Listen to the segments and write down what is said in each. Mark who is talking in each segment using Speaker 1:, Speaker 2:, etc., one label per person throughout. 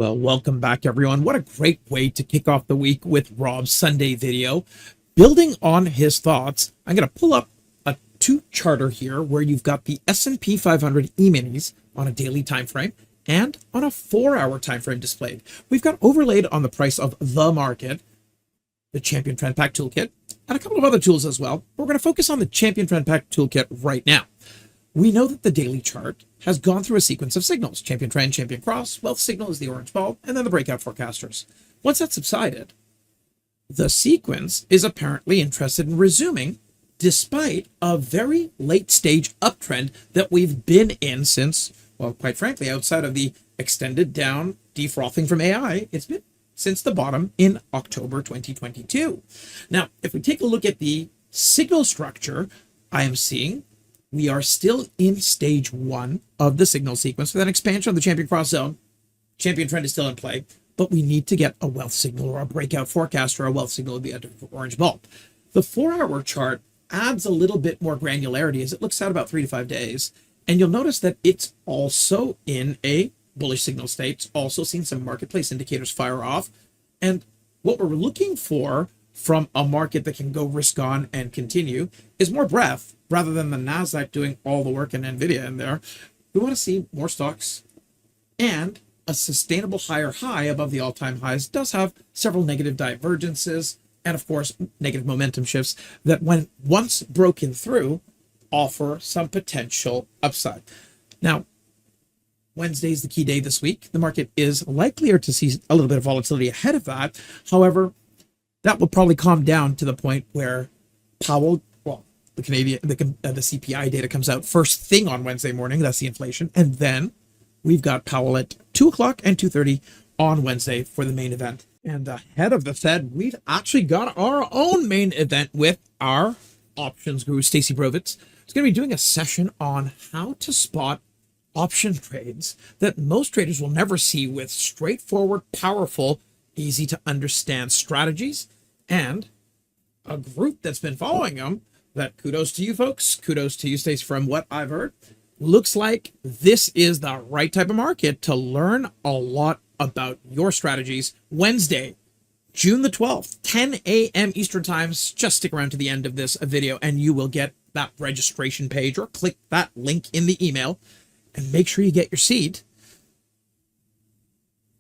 Speaker 1: Well, welcome back, everyone. What a great way to kick off the week with Rob's Sunday video. Building on his thoughts, I'm going to pull up a two-charter here where you've got the S&P 500 E-minis on a daily time frame and on a 4-hour time frame displayed. We've got overlaid on the price of the market, the Champion Trend Pack Toolkit, and a couple of other tools as well. But we're going to focus on the Champion Trend Pack Toolkit right now. We know that the daily chart has gone through a sequence of signals: Champion Trend, Champion Cross, Wealth Signal is the orange ball, and then the breakout forecasters. Once that subsided, the sequence is apparently interested in resuming despite a very late stage uptrend that we've been in since, well, quite frankly, outside of the extended down defrothing from AI, it's been since the bottom in October 2022. Now, if we take a look at the signal structure, I am seeing we are still in stage one of the signal sequence with an expansion of the Champion Cross zone. Champion Trend is still in play, but we need to get a wealth signal or a breakout forecast or a wealth signal at the end of the orange ball. The 4-hour chart adds a little bit more granularity as it looks at about 3 to 5 days. And you'll notice that it's also in a bullish signal state. It's also seen some marketplace indicators fire off. And what we're looking for from a market that can go risk on and continue is more breadth rather than the NASDAQ doing all the work and NVIDIA in there. We want to see more stocks, and a sustainable higher high above the all-time highs does have several negative divergences and, of course, negative momentum shifts that, when once broken through, offer some potential upside. Now, Wednesday is the key day this week. The market is likelier to see a little bit of volatility ahead of that. However, that will probably calm down to the point where Powell, the CPI data comes out first thing on Wednesday morning. That's the inflation. And then we've got Powell at 2 o'clock and 2:30 on Wednesday for the main event. And ahead of the Fed, we've actually got our own main event with our options guru, Stacy Brovitz. He's going to be doing a session on how to spot option trades that most traders will never see, with straightforward, powerful, easy to understand strategies, and a group that's been following them. That kudos to you folks. Kudos to you, Stace. From what I've heard, looks like this is the right type of market to learn a lot about your strategies. Wednesday, June the 12th, 10 a.m. Eastern time. Just stick around to the end of this video and you will get that registration page, or click that link in the email and make sure you get your seat.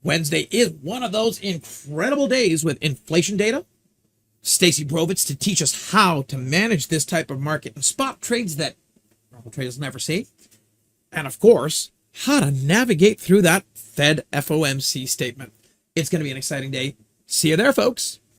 Speaker 1: Wednesday is one of those incredible days with inflation data, Stacy Brovitz to teach us how to manage this type of market and spot trades that normal traders never see. And of course, how to navigate through that Fed FOMC statement. It's going to be an exciting day. See you there, folks.